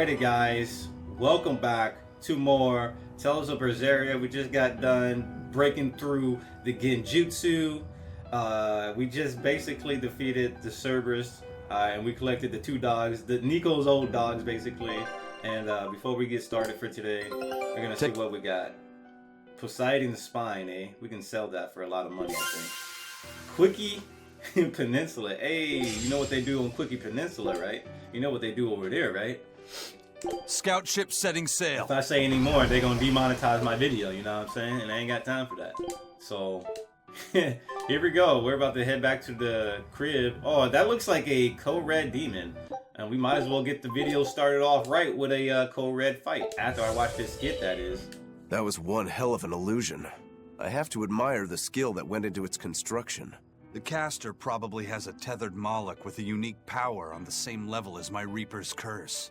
Alrighty guys, welcome back to more Tales of Berseria. We just got done breaking through the Genjutsu. We just basically defeated the Cerberus, and we collected the two dogs, the Nico's old dogs basically. And before we get started for today, we're gonna see what we got. Poseidon's Spine, eh? We can sell that for a lot of money, I think. Quickie Peninsula. Hey, you know what they do on Quickie Peninsula, right? You know what they do over there, right? Scout ship setting sail. If I say any more, they're gonna demonetize my video, you know what I'm saying? And I ain't got time for that. So, here we go. We're about to head back to the crib. Oh, that looks like a co-red demon. And we might as well get the video started off right with a co-red fight. After I watch this skit, that is. That was one hell of an illusion. I have to admire the skill that went into its construction. The caster probably has a tethered Moloch with a unique power on the same level as my Reaper's curse.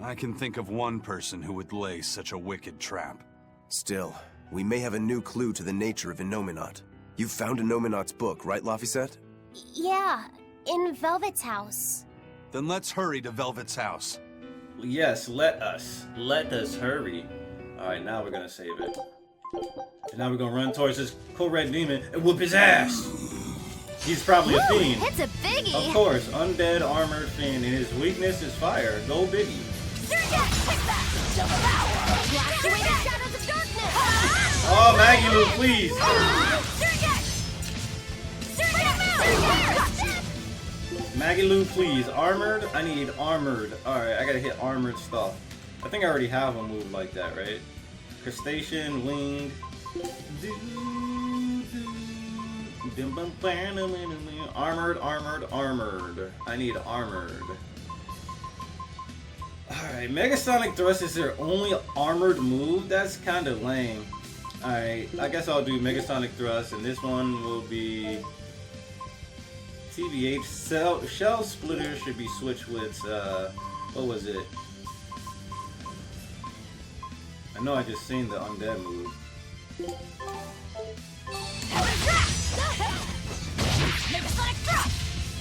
I can think of one person who would lay such a wicked trap. Still, we may have a new clue to the nature of Innominat. You found Innominat's book, right, Laphicet? Yeah, in Velvet's house. Then let's hurry to Velvet's house. Yes, let us hurry. Alright, now we're gonna save it. And now we're gonna run towards this co-red demon and whoop his ass! He's probably a fiend. It's a biggie! Of course, undead armored fiend, and his weakness is fire. Go biggie. Oh, Maggie Lou, please! Maggie Lou, please. Armored? I need armored. Alright, I gotta hit armored stuff. I think I already have a move like that, right? Crustacean, winged. Armored. I need armored. Alright, Megasonic Thrust is their only armored move? That's kind of lame. Alright, I guess I'll do Megasonic Thrust, and this one will be TBH. Shell Splitter should be switched with, what was it? I know I just seen the undead move.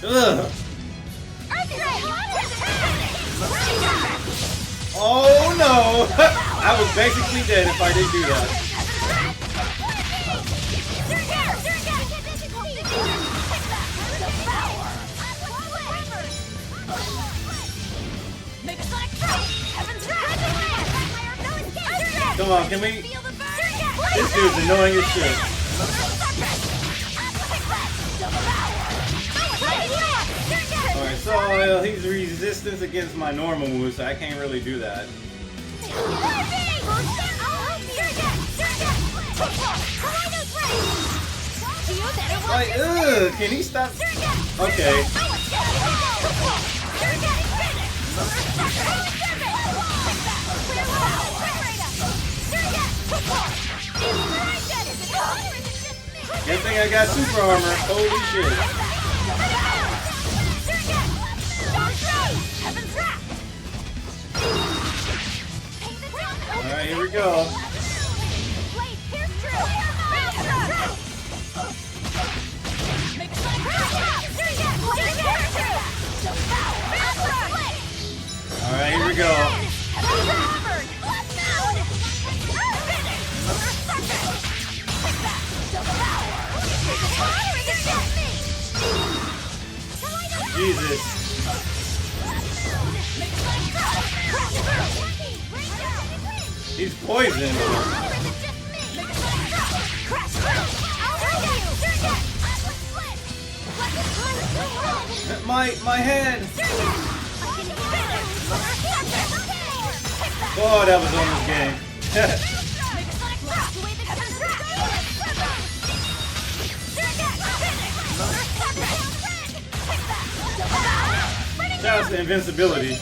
Ugh! Oh no! I was basically dead if I didn't do that. Come on, can we? This dude's annoying as shit. Alright, so he's resistance against my normal moves, so I can't really do that. Like, ugh, can he stop? Okay. Good thing I got super armor. Holy shit. Alright, here we go. Alright, here we go. Jesus. He's poisoned. My head. Oh, that was almost game. That's the invincibility.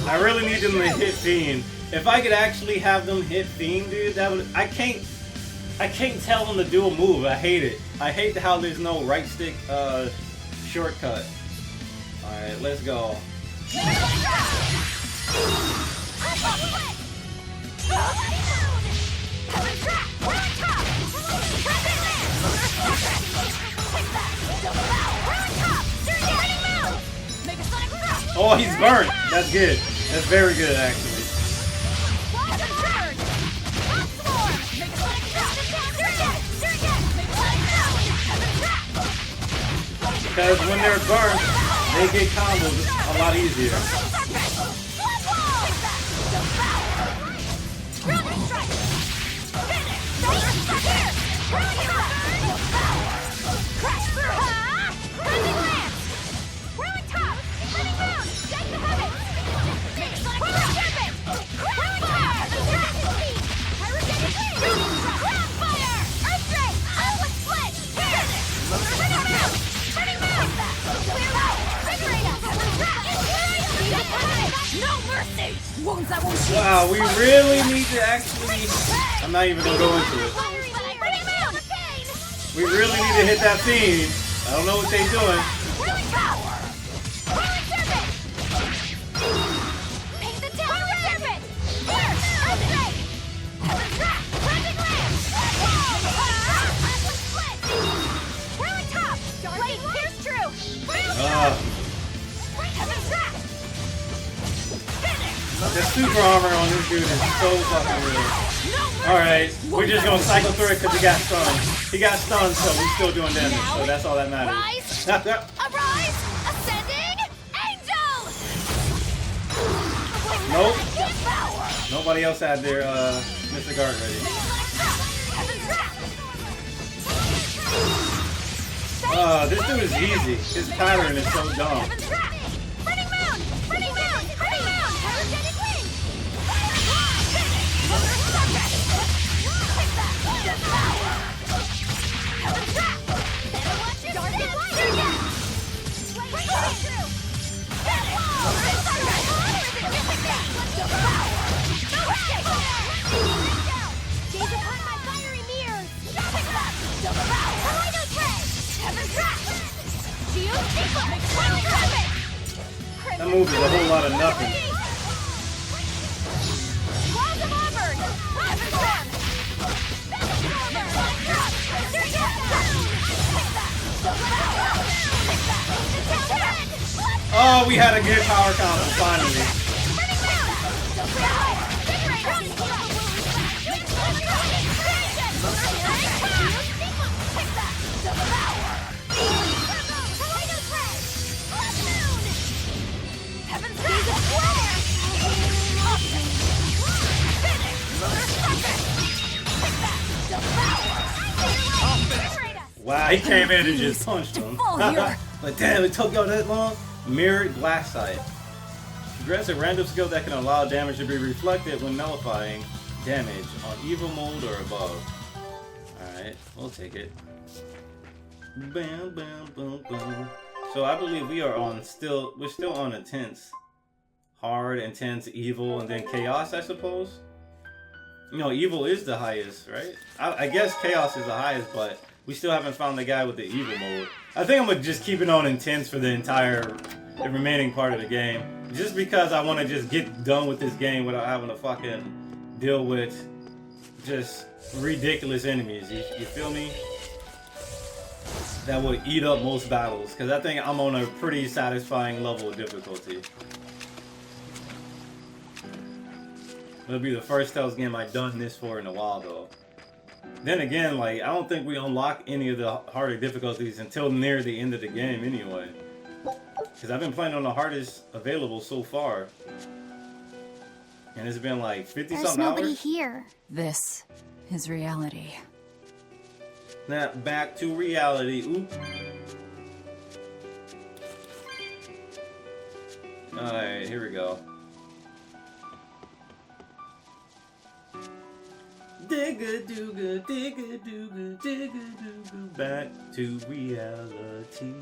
I really need them to hit Fiend. If I could actually have them hit Fiend, dude, that would. I can't tell them to do a move. I hate it. I hate how there's no right stick shortcut. All right, let's go. Oh, he's burnt. That's good. That's very good, actually. Because when they're burnt, they get combos a lot easier. Wow, we really need to actually... I'm not even going to go into it. We really need to hit that fiend. I don't know what they're doing. The super armor on this dude is so fucking real. Alright, we're just gonna cycle through it because he got stunned. He got stunned, so we're still doing damage, so that's all that matters. Arise, ascending angel! Nope. Nobody else had their Mr. Guard ready. This dude is easy. His pattern is so dumb. That move is a whole lot of nothing. Oh, we had a good power combo finally. Wow, he came in and just punched him. But damn, it took y'all that long. Mirrored Glass Sight. Grants a random skill that can allow damage to be reflected when nullifying damage on evil mode or above. Alright, we'll take it. Bam, bam, boom, boom. So I believe we are on we're still on intense. Hard, intense, evil, and then chaos, I suppose. You know, evil is the highest, right? I guess chaos is the highest, but we still haven't found the guy with the evil mode. I think I'm gonna just keep it on intense for the remaining part of the game. Just because I want to just get done with this game without having to fucking deal with just ridiculous enemies. You feel me? That would eat up most battles. Because I think I'm on a pretty satisfying level of difficulty. It'll be the first Tales game I've done this for in a while though. Then again, like, I don't think we unlock any of the harder difficulties until near the end of the game anyway. Because I've been playing on the hardest available so far. And it's been like 50-something hours. There's nobody here. This is reality. Snap back to reality. Oop. Alright, here we go. Digga-dooga, digga-dooga, digga-dooga, back to reality.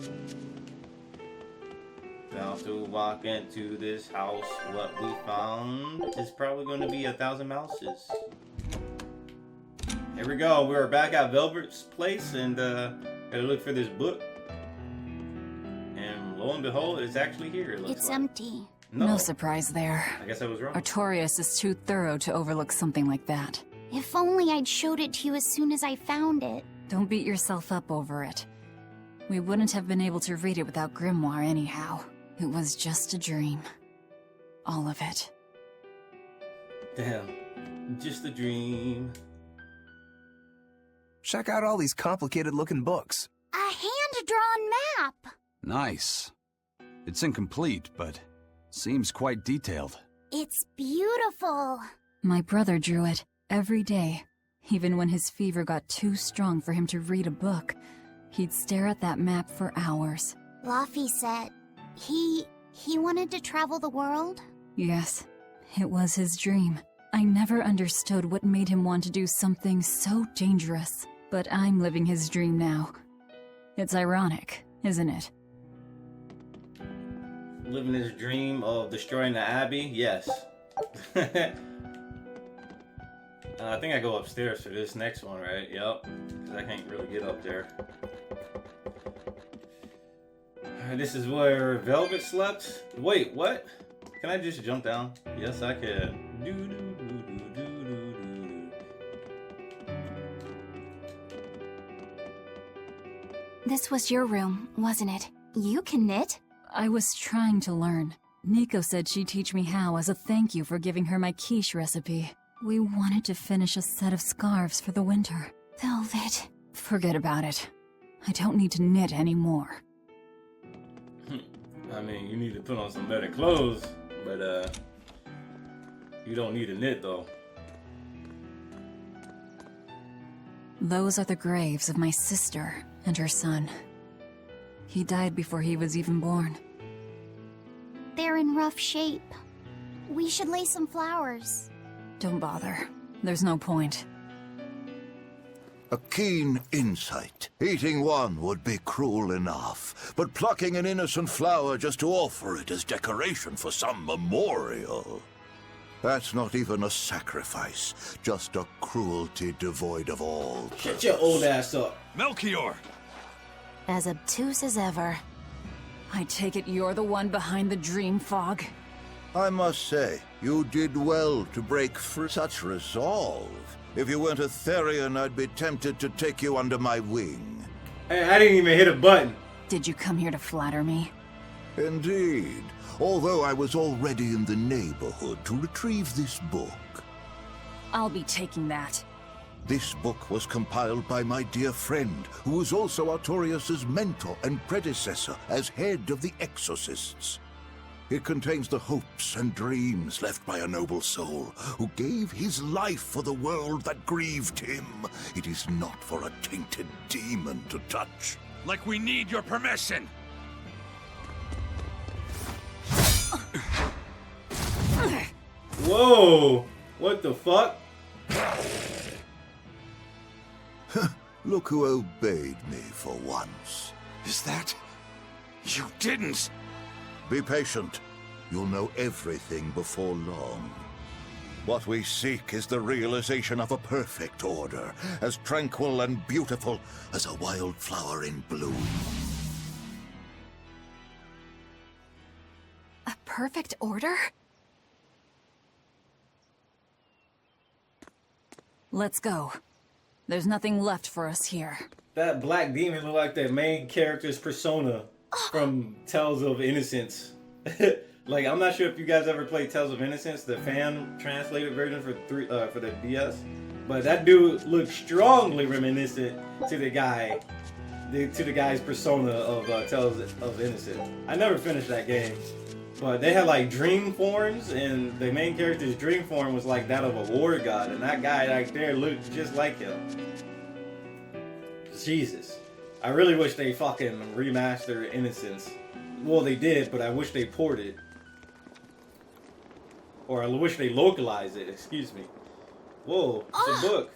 About to walk into this house. What we found is probably going to be 1,000 mouses. Here we go. We're back at Velvet's place and gotta look for this book. And lo and behold, it's actually here. It looks It's like. empty. No surprise there. I guess I was wrong. Artorias is too thorough to overlook something like that. If only I'd showed it to you as soon as I found it. Don't beat yourself up over it. We wouldn't have been able to read it without Grimoire anyhow. It was just a dream. All of it. Damn. Just a dream. Check out all these complicated-looking books. A hand-drawn map! Nice. It's incomplete, but seems quite detailed. It's beautiful. My brother drew it every day. Even when his fever got too strong for him to read a book, he'd stare at that map for hours. Laffy said he wanted to travel the world. Yes, it was his dream. I never understood what made him want to do something so dangerous. But I'm living his dream now. It's ironic, isn't it? Living his dream of destroying the Abbey? Yes. I think I go upstairs for this next one, right? Yep. Because I can't really get up there. This is where Velvet slept? Wait, what? Can I just jump down? Yes, I can. This was your room, wasn't it? You can knit. I was trying to learn. Nico said she'd teach me how as a thank you for giving her my quiche recipe. We wanted to finish a set of scarves for the winter. Velvet. Forget about it. I don't need to knit anymore. I mean, you need to put on some better clothes, but you don't need to knit though. Those are the graves of my sister and her son. He died before he was even born. They're in rough shape. We should lay some flowers. Don't bother. There's no point. A keen insight. Eating one would be cruel enough, but plucking an innocent flower just to offer it as decoration for some memorial. That's not even a sacrifice, just a cruelty devoid of all. Shut your old ass up. Melchior! As obtuse as ever. I take it you're the one behind the dream fog? I must say, you did well to break free such resolve. If you weren't a Therian, I'd be tempted to take you under my wing. Hey, I didn't even hit a button. Did you come here to flatter me? Indeed, although I was already in the neighborhood to retrieve this book. I'll be taking that. This book was compiled by my dear friend, who was also Artorias' mentor and predecessor as head of the Exorcists. It contains the hopes and dreams left by a noble soul who gave his life for the world that grieved him. It is not for a tainted demon to touch. Like we need your permission! Whoa! What the fuck? Look who obeyed me for once. Is that... You didn't! Be patient. You'll know everything before long. What we seek is the realization of a perfect order, as tranquil and beautiful as a wildflower in bloom. A perfect order? Let's go. There's nothing left for us here. That black demon looked like the main character's persona from Tales of Innocence. Like, I'm not sure if you guys ever played Tales of Innocence, the fan translated version for the DS, but that dude looked strongly reminiscent to the guy, to the guy's persona of Tales of Innocence. I never finished that game, but they had like dream forms, and the main character's dream form was like that of a war god, and that guy right there looked just like him. Jesus. I really wish they fucking remastered Innocence. Well, they did, but I wish they ported. Or I wish they localized it, excuse me. Whoa, it's a book.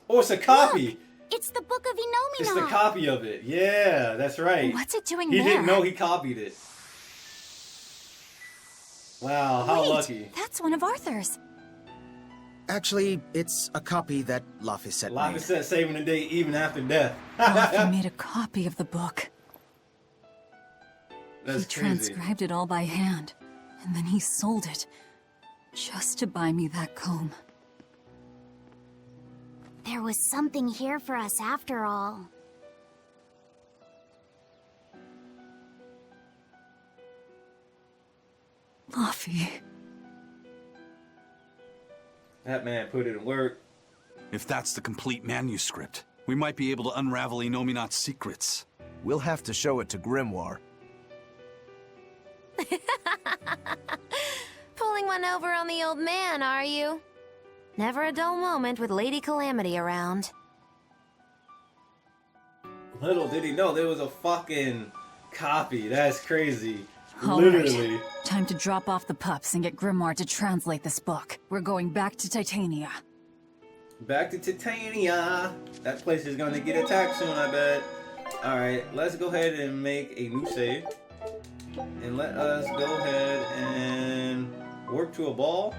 Oh, it's a copy! Look, it's the Book of Innominat! It's the copy of it. Yeah, that's right. What's it doing He there? didn't know he copied it. Wow, how Wait, lucky. that's one of Arthur's. Actually, it's a copy that Laphicet made. Laphicet saving the day even after death. He made a copy of the book. That's He crazy. transcribed it all by hand, and then he sold it, just to buy me that comb. There was something here for us after all. philosophy. That man put it in work. If that's the complete manuscript, we might be able to unravel Innominat's secrets. We'll have to show it to Grimoire. Pulling one over on the old man, are you? Never a dull moment with Lady Calamity around. Little did he know there was a fucking copy. That's crazy. All Literally. right. Time to drop off the pups and get Grimoire to translate this book. We're going back to Titania. Back to Titania. That place is gonna get attacked soon, I bet. Alright, let's go ahead and make a new save. And let us go ahead and warp to a ball.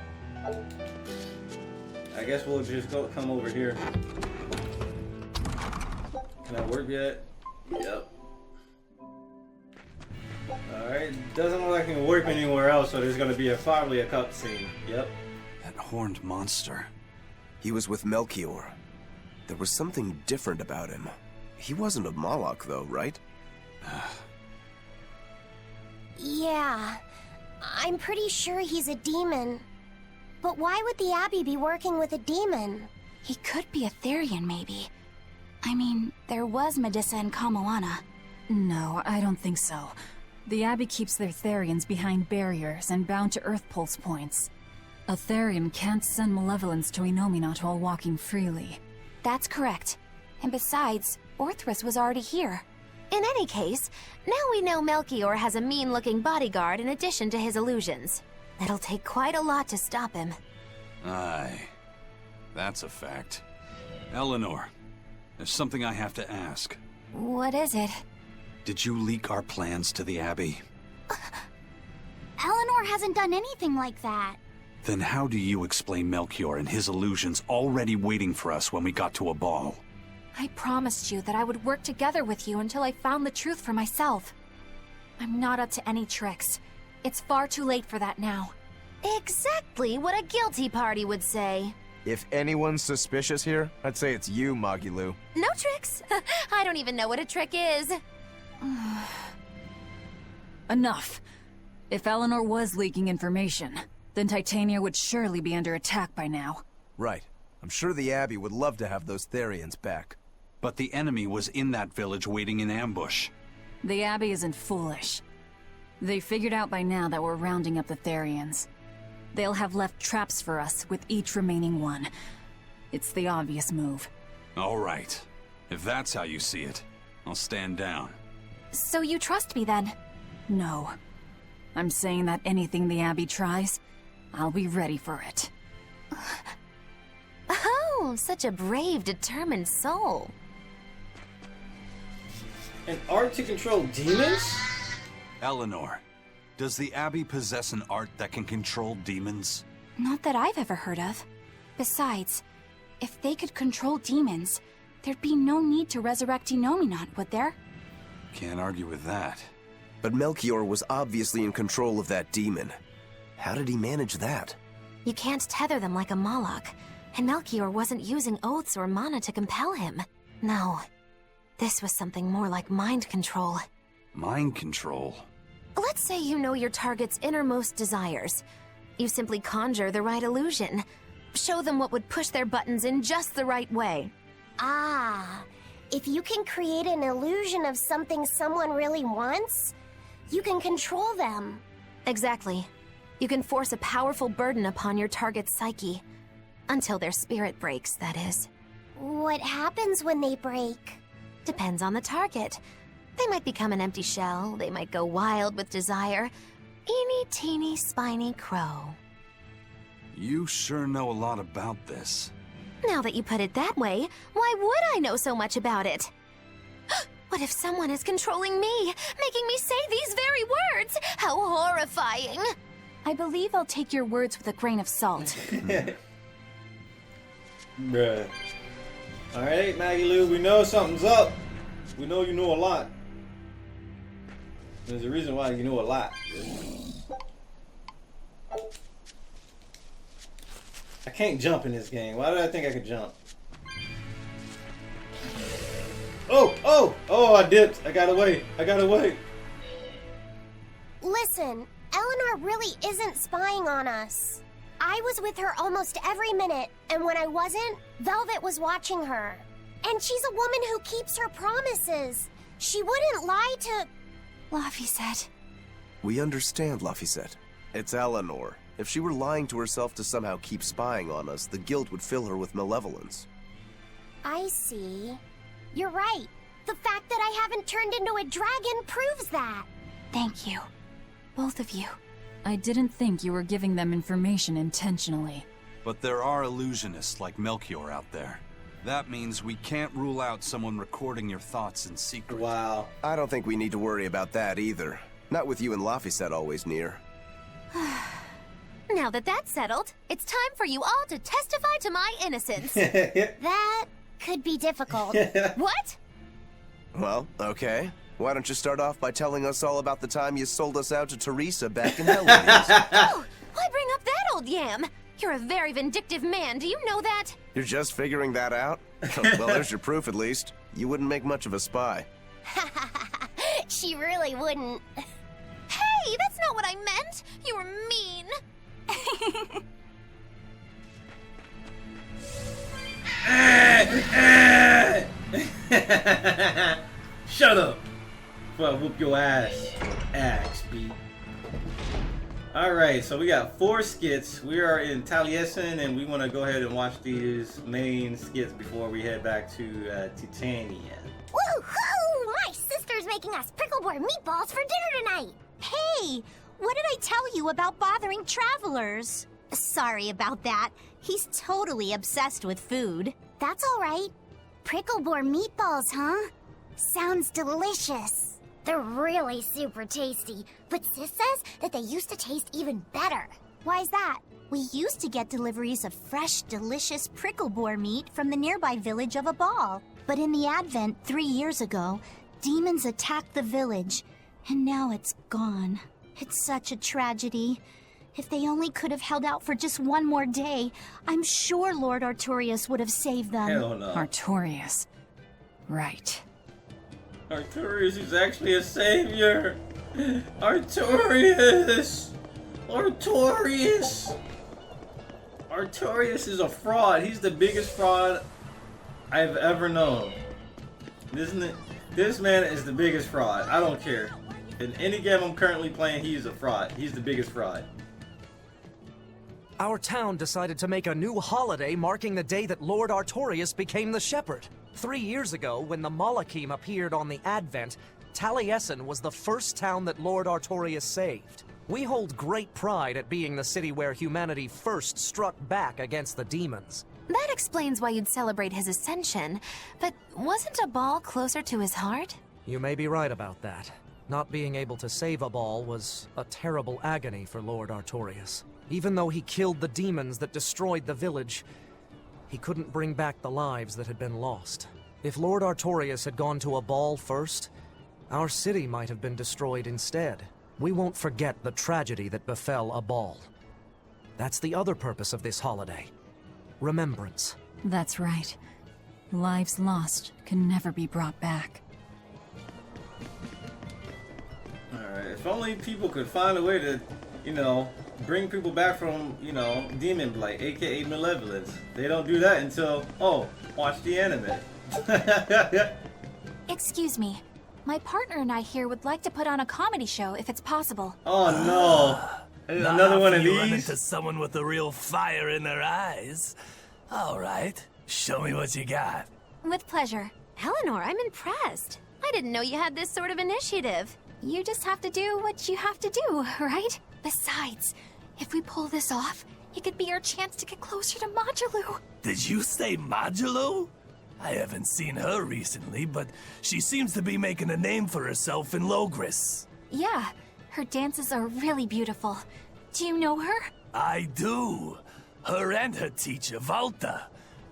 I guess we'll just come over here. Can I warp yet? Yep. Alright, doesn't look like I can warp anywhere else, so there's gonna be probably a cutscene. Yep. That horned monster. He was with Melchior. There was something different about him. He wasn't a Moloch, though, right? Yeah, I'm pretty sure he's a demon. But why would the Abbey be working with a demon? He could be a Therian, maybe. I mean, there was Medusa and Kamoana. No, I don't think so. The Abbey keeps their Therians behind barriers and bound to Earth Pulse points. A Therian can't send malevolence to Innominat while walking freely. That's correct. And besides, Orthrus was already here. In any case, now we know Melchior has a mean-looking bodyguard in addition to his illusions. It'll take quite a lot to stop him. Aye. That's a fact. Eleanor, there's something I have to ask. What is it? Did you leak our plans to the Abbey? Eleanor hasn't done anything like that. Then how do you explain Melchior and his illusions already waiting for us when we got to a ball? I promised you that I would work together with you until I found the truth for myself. I'm not up to any tricks. It's far too late for that now. Exactly what a guilty party would say. If anyone's suspicious here, I'd say it's you, Magilu. No tricks. I don't even know what a trick is. Enough. If Eleanor was leaking information, then Titania would surely be under attack by now. Right. I'm sure the Abbey would love to have those Therians back. But the enemy was in that village waiting in ambush. The Abbey isn't foolish. They figured out by now that we're rounding up the Therians. They'll have left traps for us with each remaining one. It's the obvious move. All right. If that's how you see it, I'll stand down. So you trust me then? No. I'm saying that anything the Abbey tries, I'll be ready for it. Oh, such a brave, determined soul. An art to control demons? Eleanor, does the Abbey possess an art that can control demons? Not that I've ever heard of. Besides, if they could control demons, there'd be no need to resurrect Innominat, would there? Can't argue with that. But Melchior was obviously in control of that demon. How did he manage that? You can't tether them like a Moloch, and Melchior wasn't using oaths or mana to compel him. No, this was something more like mind control. Mind control? Let's say you know your target's innermost desires. You simply conjure the right illusion. Show them what would push their buttons in just the right way. Ah, if you can create an illusion of something someone really wants, you can control them. Exactly. You can force a powerful burden upon your target's psyche. Until their spirit breaks, that is. What happens when they break? Depends on the target. They might become an empty shell, they might go wild with desire. Eeny teeny spiny crow. You sure know a lot about this. Now that you put it that way, why would I know so much about it? What if someone is controlling me, making me say these very words? How horrifying! I believe I'll take your words with a grain of salt. Bruh. Alright, Maggie Lou, we know something's up. We know you know a lot. There's a reason why you know a lot. I can't jump in this game. Why did I think I could jump? Oh, I dipped. I got away. Listen, Eleanor Eleanor really isn't spying on us. I was with her almost every minute, and when I wasn't, Velvet was watching her. And she's a woman who keeps her promises. She wouldn't lie to... Laphicet. We understand, Laphicet. It's Eleanor. If she were lying to herself to somehow keep spying on us, the guilt would fill her with malevolence. I see. You're right. The fact that I haven't turned into a dragon proves that. Thank you. Both of you. I didn't think you were giving them information intentionally. But there are illusionists like Melchior out there. That means we can't rule out someone recording your thoughts in secret. Wow. I don't think we need to worry about that either. Not with you and Laphicet always near. Now that that's settled, it's time for you all to testify to my innocence. That could be difficult. What? Well, okay. Why don't you start off by telling us all about the time you sold us out to Teresa back in Hell Days? Oh, why bring up that old yam? You're a very vindictive man, do you know that? You're just figuring that out? Well, there's your proof at least. You wouldn't make much of a spy. She really wouldn't. Hey, that's not what I meant! You were mean! Shut up! Before I whoop your ass. Axe beat. Alright, so we got 4 skits. We are in Taliesin, and we want to go ahead and watch these main skits before we head back to Titania. Woohoo! My sister's making us prickleboard meatballs for dinner tonight! Hey! What did I tell you about bothering travelers? Sorry about that. He's totally obsessed with food. That's alright. Prickleboard meatballs, huh? Sounds delicious. They're really super tasty, but Sis says that they used to taste even better. Why's that? We used to get deliveries of fresh, delicious prickleboar meat from the nearby village of Abal. But in the Advent 3 years ago, demons attacked the village, and now it's gone. It's such a tragedy. If they only could have held out for just one more day, I'm sure Lord Artorius would have saved them. Hell no. Artorius. Right. Artorius is actually a savior! Artorius! Artorius! Artorius is a fraud. He's the biggest fraud I've ever known. This man is the biggest fraud. I don't care. In any game I'm currently playing, he's a fraud. He's the biggest fraud. Our town decided to make a new holiday marking the day that Lord Artorius became the Shepherd. 3 years ago, when the Malachim appeared on the Advent, Taliesin was the first town that Lord Artorius saved. We hold great pride at being the city where humanity first struck back against the demons. That explains why you'd celebrate his ascension, but wasn't a ball closer to his heart? You may be right about that. Not being able to save Abal was a terrible agony for Lord Artorius. Even though he killed the demons that destroyed the village, he couldn't bring back the lives that had been lost. If Lord Artorius had gone to Abal first, our city might have been destroyed instead. We won't forget the tragedy that befell Abal. That's the other purpose of this holiday. Remembrance. That's right. Lives lost can never be brought back. Alright, if only people could find a way to, bring people back from, demon blight, aka malevolence. They don't do that until, watch the anime. Excuse me. My partner and I here would like to put on a comedy show if it's possible. Oh no. Another one of you run these? into someone with a real fire in their eyes. All right, show me what you got. With pleasure. Eleanor, I'm impressed. I didn't know you had this sort of initiative. You just have to do what you have to do, right? Besides, if we pull this off, it could be our chance to get closer to Modulu. Did you say Modulu? I haven't seen her recently, but she seems to be making a name for herself in Logris. Yeah, her dances are really beautiful. Do you know her? I do. Her and her teacher, Valta.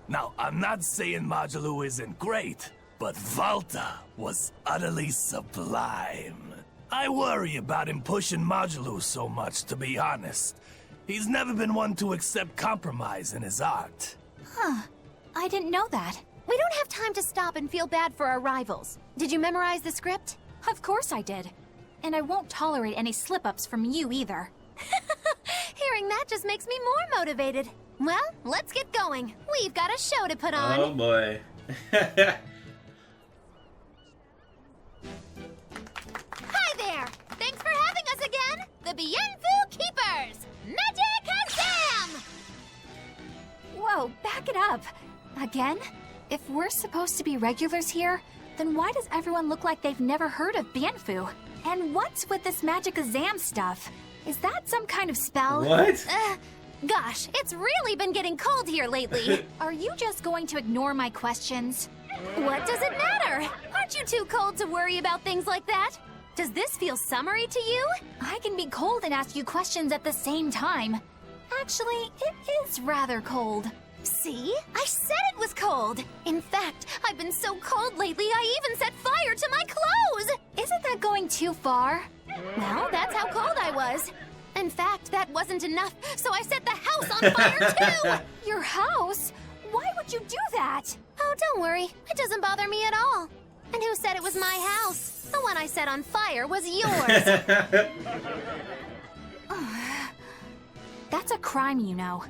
Now, I'm not saying Modulu isn't great, but Valta was utterly sublime. I worry about him pushing Modulu so much, to be honest. He's never been one to accept compromise in his art. Huh. I didn't know that. We don't have time to stop and feel bad for our rivals. Did you memorize the script? Of course I did. And I won't tolerate any slip-ups from you either. Hearing that just makes me more motivated. Well, let's get going. We've got a show to put on. Oh boy. Hi there! Thanks for having us again! The Bienfu Keepers! Magic Azam! Whoa, back it up. Again? If we're supposed to be regulars here, then why does everyone look like they've never heard of Bienfu? And what's with this Magic Azam stuff? Is that some kind of spell? What? Gosh, it's really been getting cold here lately. Are you just going to ignore my questions? What does it matter? Aren't you too cold to worry about things like that? Does this feel summery to you? I can be cold and ask you questions at the same time. Actually, it is rather cold. See? I said it was cold! In fact, I've been so cold lately I even set fire to my clothes! Isn't that going too far? Well, that's how cold I was. In fact, that wasn't enough, so I set the house on fire too! Your house? Why would you do that? Oh, don't worry. It doesn't bother me at all. And who said it was my house? The one I set on fire was yours. That's a crime, you know.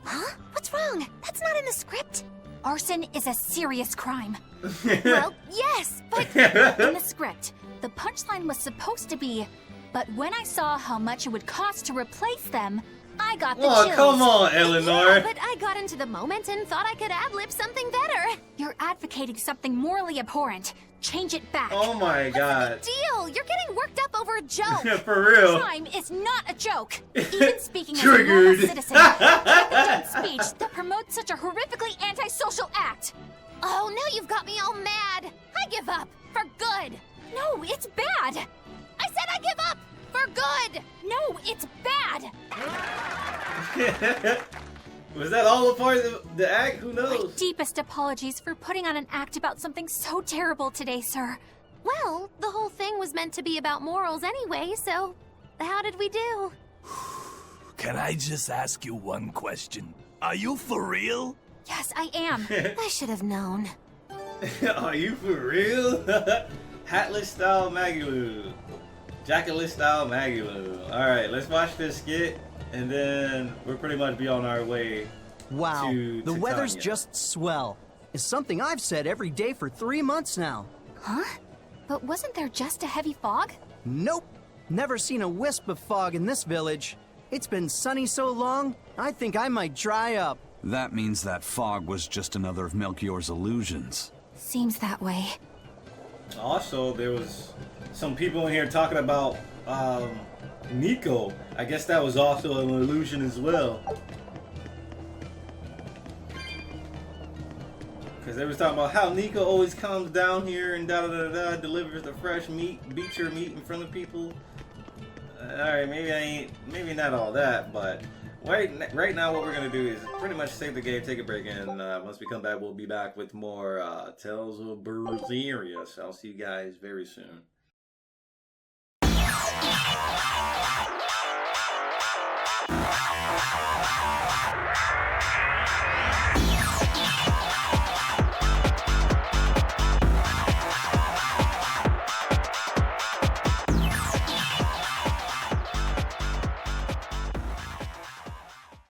Huh? What's wrong? That's not in the script. Arson is a serious crime. Well, yes, but... In the script, the punchline was supposed to be, but when I saw how much it would cost to replace them, I got the Oh, chills. come on, Eleanor. Yeah, but I got into the moment and thought I could ad-lib something better. You're advocating something morally abhorrent. Change it back. Oh my god. Deal! You're getting worked up over a joke. For real. Crime is not a joke. Even speaking as a Triggered. normal citizen, I don't speech that promotes such a horrifically antisocial act. Oh, now you've got me all mad. I give up. For good. No, it's bad. I said I give up. For good. No, it's bad. Was that all a part of the act? Who My knows? deepest apologies for putting on an act about something so terrible today, sir. Well, the whole thing was meant to be about morals anyway, so how did we do? Can I just ask you one question? Are you for real? Yes, I am. I should have known. Are you for real? Hatless style Magiloo. Jackaless style Magiloo. Alright, let's watch this skit, and then we'll pretty much be on our way. Wow, to the weather's Titania. just swell. It's something I've said every day for 3 months now. Huh? But wasn't there just a heavy fog? Nope, never seen a wisp of fog in this village. It's been sunny so long, I think I might dry up. That means that fog was just another of Melchior's illusions. Seems that way. Also, there was some people in here talking about Nico. I guess that was also an illusion as well. Because they was talking about how Nico always comes down here and da-da-da-da, delivers the fresh meat, beats your meat in front of people. Alright, maybe not all that, but right now what we're going to do is pretty much save the game, take a break, and once we come back, we'll be back with more Tales of Berseria. So I'll see you guys very soon.